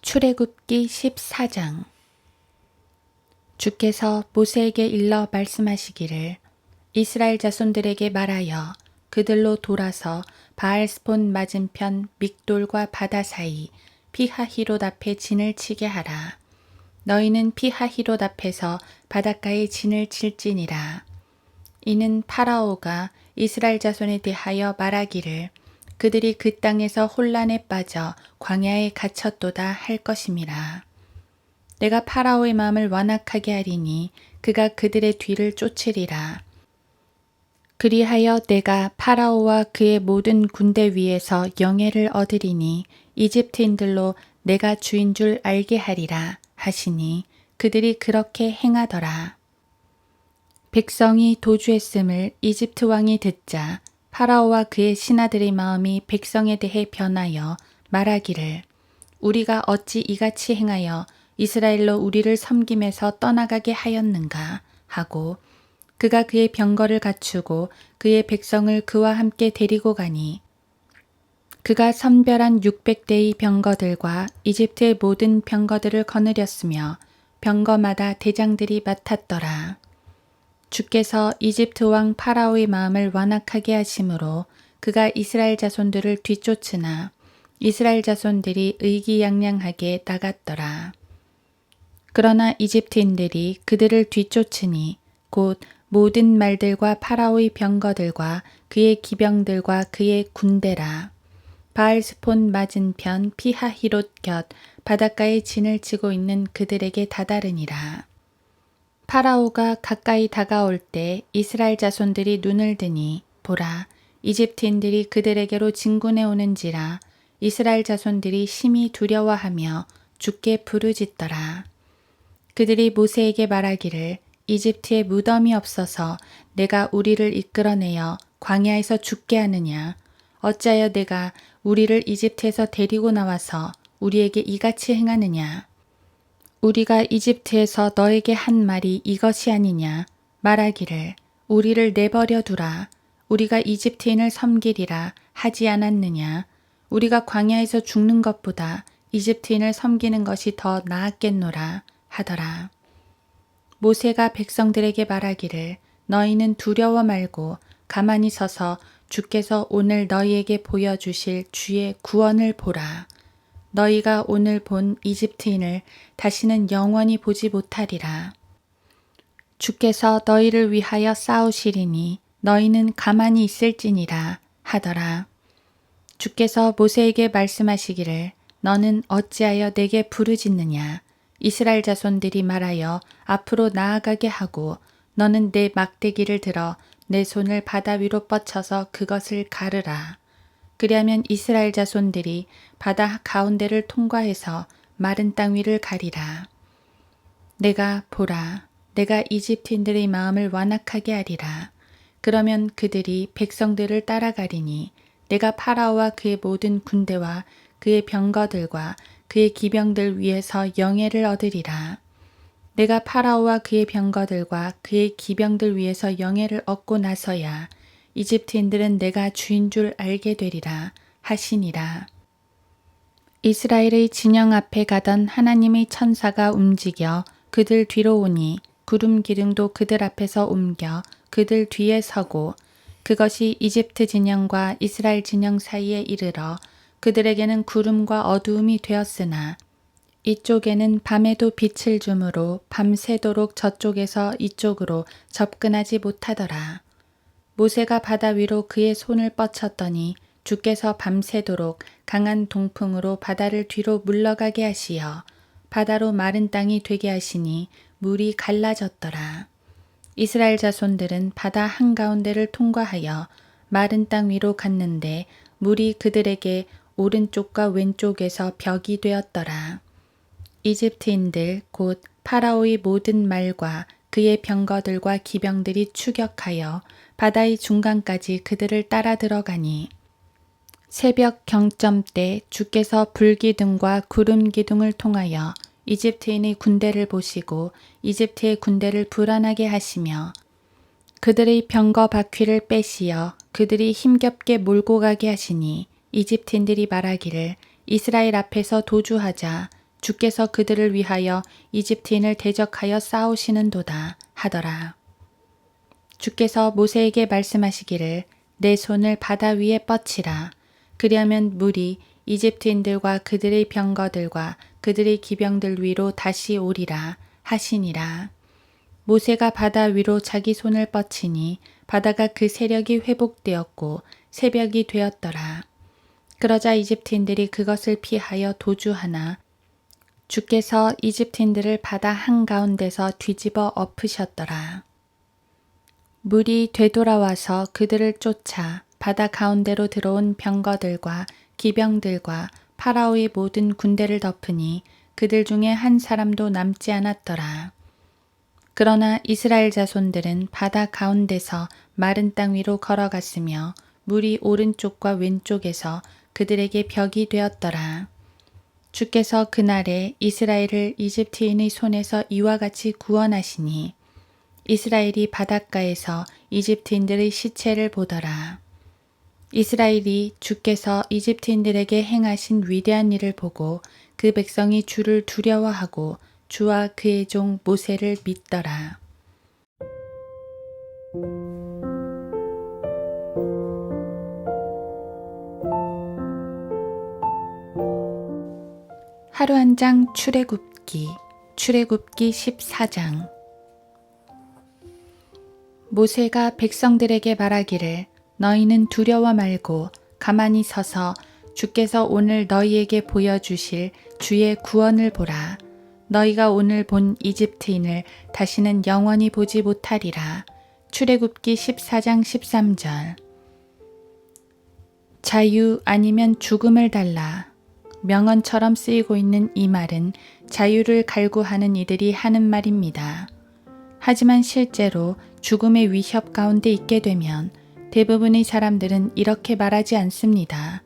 출애굽기 14장. 주께서 모세에게 일러 말씀하시기를 이스라엘 자손들에게 말하여 그들로 돌아서 바알스폰 맞은편 믹돌과 바다 사이 피하히롯 앞에 진을 치게 하라. 너희는 피하히롯 앞에서 바닷가에 진을 칠지니라. 이는 파라오가 이스라엘 자손에 대하여 말하기를 그들이 그 땅에서 혼란에 빠져 광야에 갇혔도다 할 것임이라. 내가 파라오의 마음을 완악하게 하리니 그가 그들의 뒤를 쫓으리라. 그리하여 내가 파라오와 그의 모든 군대 위에서 영예를 얻으리니 이집트인들로 내가 주인 줄 알게 하리라 하시니 그들이 그렇게 행하더라. 백성이 도주했음을 이집트 왕이 듣자 파라오와 그의 신하들의 마음이 백성에 대해 변하여 말하기를 우리가 어찌 이같이 행하여 이스라엘로 우리를 섬김에서 떠나가게 하였는가 하고 그가 그의 병거를 갖추고 그의 백성을 그와 함께 데리고 가니 그가 선별한 600대의 병거들과 이집트의 모든 병거들을 거느렸으며 병거마다 대장들이 맡았더라. 주께서 이집트 왕 파라오의 마음을 완악하게 하심으로 그가 이스라엘 자손들을 뒤쫓으나 이스라엘 자손들이 의기양양하게 나갔더라. 그러나 이집트인들이 그들을 뒤쫓으니 곧 모든 말들과 파라오의 병거들과 그의 기병들과 그의 군대라. 바알스폰 맞은편 피하히롯 곁 바닷가에 진을 치고 있는 그들에게 다다르니라. 파라오가 가까이 다가올 때 이스라엘 자손들이 눈을 드니 보라 이집트인들이 그들에게로 진군해 오는지라. 이스라엘 자손들이 심히 두려워하며 주께 부르짖더라. 그들이 모세에게 말하기를 이집트에 무덤이 없어서 내가 우리를 이끌어내어 광야에서 죽게 하느냐. 어찌하여 내가 우리를 이집트에서 데리고 나와서 우리에게 이같이 행하느냐. 우리가 이집트에서 너에게 한 말이 이것이 아니냐. 말하기를 우리를 내버려 두라. 우리가 이집트인을 섬기리라 하지 않았느냐. 우리가 광야에서 죽는 것보다 이집트인을 섬기는 것이 더 나았겠노라 하더라. 모세가 백성들에게 말하기를 너희는 두려워 말고 가만히 서서 주께서 오늘 너희에게 보여주실 주의 구원을 보라. 너희가 오늘 본 이집트인을 다시는 영원히 보지 못하리라. 주께서 너희를 위하여 싸우시리니 너희는 가만히 있을지니라 하더라. 주께서 모세에게 말씀하시기를 너는 어찌하여 내게 부르짖느냐. 이스라엘 자손들이 말하여 앞으로 나아가게 하고 너는 내 막대기를 들어 내 손을 바다 위로 뻗쳐서 그것을 가르라. 그리하면 이스라엘 자손들이 바다 가운데를 통과해서 마른 땅 위를 가리라. 내가 보라, 내가 이집트인들의 마음을 완악하게 하리라. 그러면 그들이 백성들을 따라가리니 내가 파라오와 그의 모든 군대와 그의 병거들과 그의 기병들 위에서 영예를 얻으리라. 내가 파라오와 그의 병거들과 그의 기병들 위에서 영예를 얻고 나서야 이집트인들은 내가 주인 줄 알게 되리라 하시니라. 이스라엘의 진영 앞에 가던 하나님의 천사가 움직여 그들 뒤로 오니 구름 기둥도 그들 앞에서 옮겨 그들 뒤에 서고 그것이 이집트 진영과 이스라엘 진영 사이에 이르러 그들에게는 구름과 어두움이 되었으나 이쪽에는 밤에도 빛을 주므로 밤새도록 저쪽에서 이쪽으로 접근하지 못하더라. 모세가 바다 위로 그의 손을 뻗쳤더니 주께서 밤새도록 강한 동풍으로 바다를 뒤로 물러가게 하시어 바다로 마른 땅이 되게 하시니 물이 갈라졌더라. 이스라엘 자손들은 바다 한가운데를 통과하여 마른 땅 위로 갔는데 물이 그들에게 오른쪽과 왼쪽에서 벽이 되었더라. 이집트인들 곧 파라오의 모든 말과 그의 병거들과 기병들이 추격하여 바다의 중간까지 그들을 따라 들어가니 새벽 경점 때 주께서 불기둥과 구름기둥을 통하여 이집트인의 군대를 보시고 이집트의 군대를 불안하게 하시며 그들의 병거 바퀴를 빼시어 그들이 힘겹게 몰고 가게 하시니 이집트인들이 말하기를 이스라엘 앞에서 도주하자 주께서 그들을 위하여 이집트인을 대적하여 싸우시는도다 하더라. 주께서 모세에게 말씀하시기를 내 손을 바다 위에 뻗치라. 그리하면 물이 이집트인들과 그들의 병거들과 그들의 기병들 위로 다시 오리라 하시니라. 모세가 바다 위로 자기 손을 뻗치니 바다가 그 세력이 회복되었고 새벽이 되었더라. 그러자 이집트인들이 그것을 피하여 도주하나 주께서 이집트인들을 바다 한가운데서 뒤집어 엎으셨더라. 물이 되돌아와서 그들을 쫓아 바다 가운데로 들어온 병거들과 기병들과 파라오의 모든 군대를 덮으니 그들 중에 한 사람도 남지 않았더라. 그러나 이스라엘 자손들은 바다 가운데서 마른 땅 위로 걸어갔으며 물이 오른쪽과 왼쪽에서 그들에게 벽이 되었더라. 주께서 그날에 이스라엘을 이집트인의 손에서 이와 같이 구원하시니 이스라엘이 바닷가에서 이집트인들의 시체를 보더라. 이스라엘이 주께서 이집트인들에게 행하신 위대한 일을 보고 그 백성이 주를 두려워하고 주와 그의 종 모세를 믿더라. 하루 한 장 출애굽기 14장. 모세가 백성들에게 말하기를 너희는 두려워 말고 가만히 서서 주께서 오늘 너희에게 보여주실 주의 구원을 보라. 너희가 오늘 본 이집트인을 다시는 영원히 보지 못하리라. 출애굽기 14장 13절. 자유 아니면 죽음을 달라. 명언처럼 쓰이고 있는 이 말은 자유를 갈구하는 이들이 하는 말입니다. 하지만 실제로 죽음의 위협 가운데 있게 되면 대부분의 사람들은 이렇게 말하지 않습니다.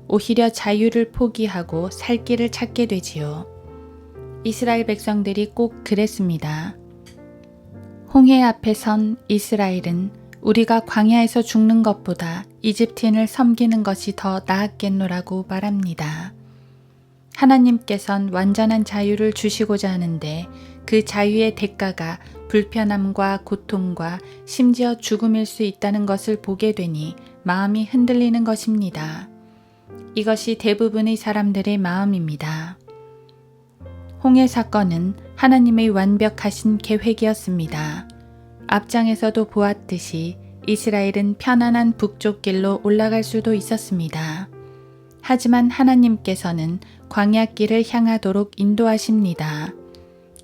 오히려 자유를 포기하고 살 길을 찾게 되지요. 이스라엘 백성들이 꼭 그랬습니다. 홍해 앞에 선 이스라엘은 우리가 광야에서 죽는 것보다 이집트인을 섬기는 것이 더 나았겠노라고 말합니다. 하나님께선 완전한 자유를 주시고자 하는데 그 자유의 대가가 불편함과 고통과 심지어 죽음일 수 있다는 것을 보게 되니 마음이 흔들리는 것입니다. 이것이 대부분의 사람들의 마음입니다. 홍해 사건은 하나님의 완벽하신 계획이었습니다. 앞장에서도 보았듯이 이스라엘은 편안한 북쪽 길로 올라갈 수도 있었습니다. 하지만 하나님께서는 광야길을 향하도록 인도하십니다.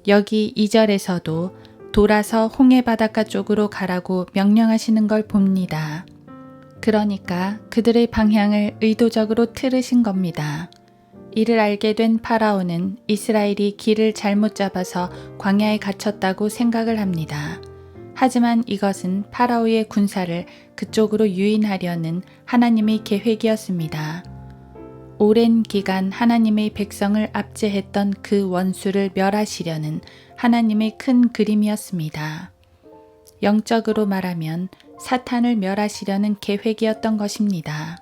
여기 2절에서도 돌아서 홍해 바닷가 쪽으로 가라고 명령하시는 걸 봅니다. 그러니까 그들의 방향을 의도적으로 틀으신 겁니다. 이를 알게 된 파라오는 이스라엘이 길을 잘못 잡아서 광야에 갇혔다고 생각을 합니다. 하지만 이것은 파라오의 군사를 그쪽으로 유인하려는 하나님의 계획이었습니다. 오랜 기간 하나님의 백성을 압제했던 그 원수를 멸하시려는 하나님의 큰 그림이었습니다. 영적으로 말하면 사탄을 멸하시려는 계획이었던 것입니다.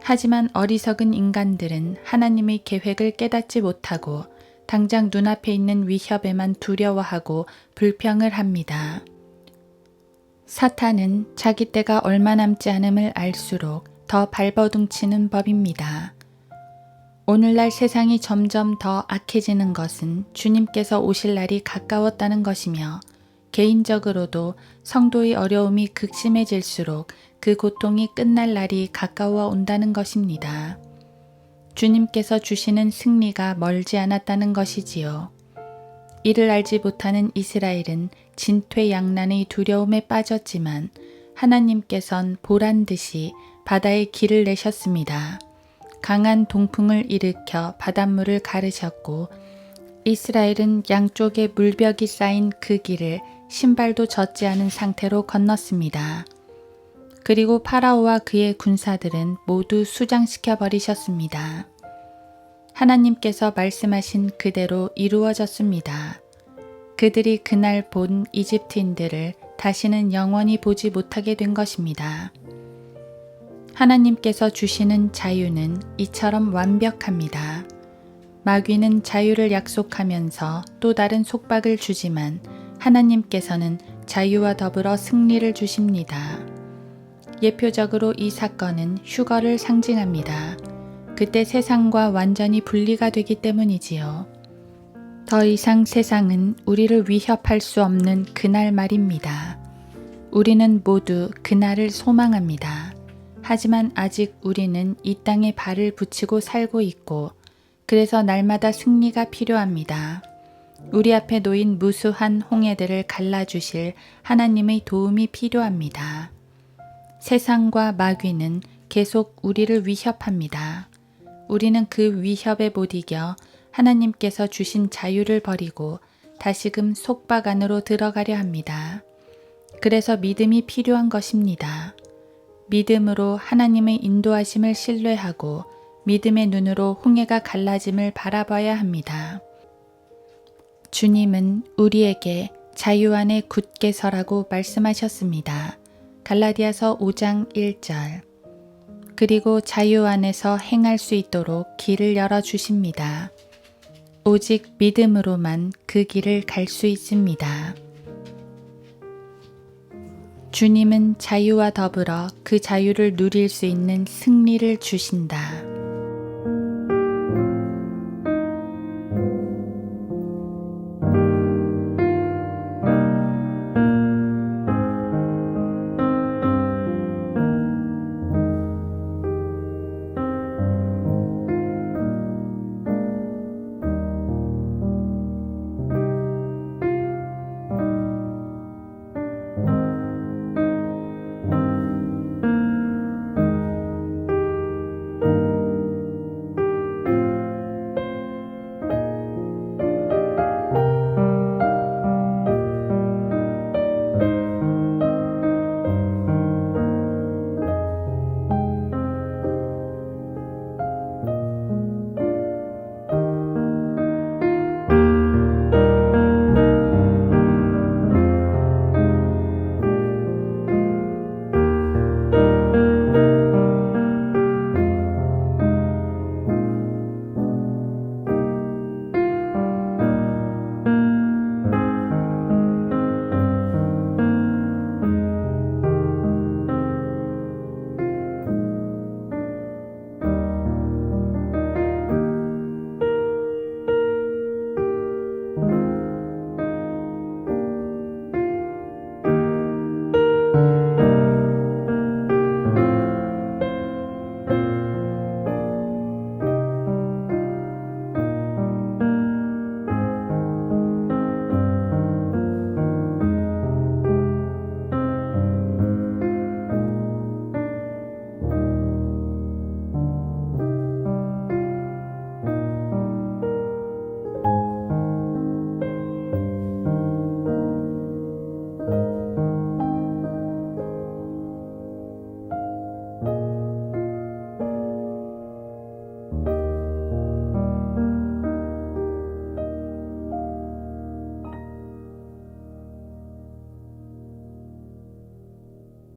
하지만 어리석은 인간들은 하나님의 계획을 깨닫지 못하고 당장 눈앞에 있는 위협에만 두려워하고 불평을 합니다. 사탄은 자기 때가 얼마 남지 않음을 알수록 더 발버둥치는 법입니다. 오늘날 세상이 점점 더 악해지는 것은 주님께서 오실 날이 가까웠다는 것이며 개인적으로도 성도의 어려움이 극심해질수록 그 고통이 끝날 날이 가까워 온다는 것입니다. 주님께서 주시는 승리가 멀지 않았다는 것이지요. 이를 알지 못하는 이스라엘은 진퇴양난의 두려움에 빠졌지만 하나님께선 보란듯이 바다에 길을 내셨습니다. 강한 동풍을 일으켜 바닷물을 가르셨고 이스라엘은 양쪽에 물벽이 쌓인 그 길을 신발도 젖지 않은 상태로 건넜습니다. 그리고 파라오와 그의 군사들은 모두 수장시켜 버리셨습니다. 하나님께서 말씀하신 그대로 이루어졌습니다. 그들이 그날 본 이집트인들을 다시는 영원히 보지 못하게 된 것입니다. 하나님께서 주시는 자유는 이처럼 완벽합니다. 마귀는 자유를 약속하면서 또 다른 속박을 주지만 하나님께서는 자유와 더불어 승리를 주십니다. 예표적으로 이 사건은 휴거를 상징합니다. 그때 세상과 완전히 분리가 되기 때문이지요. 더 이상 세상은 우리를 위협할 수 없는 그날 말입니다. 우리는 모두 그날을 소망합니다. 하지만 아직 우리는 이 땅에 발을 붙이고 살고 있고 그래서 날마다 승리가 필요합니다. 우리 앞에 놓인 무수한 홍해들을 갈라주실 하나님의 도움이 필요합니다. 세상과 마귀는 계속 우리를 위협합니다. 우리는 그 위협에 못 이겨 하나님께서 주신 자유를 버리고 다시금 속박 안으로 들어가려 합니다. 그래서 믿음이 필요한 것입니다. 믿음으로 하나님의 인도하심을 신뢰하고 믿음의 눈으로 홍해가 갈라짐을 바라봐야 합니다. 주님은 우리에게 자유 안에 굳게 서라고 말씀하셨습니다. 갈라디아서 5장 1절. 그리고 자유 안에서 행할 수 있도록 길을 열어주십니다. 오직 믿음으로만 그 길을 갈 수 있습니다. 주님은 자유와 더불어 그 자유를 누릴 수 있는 승리를 주신다.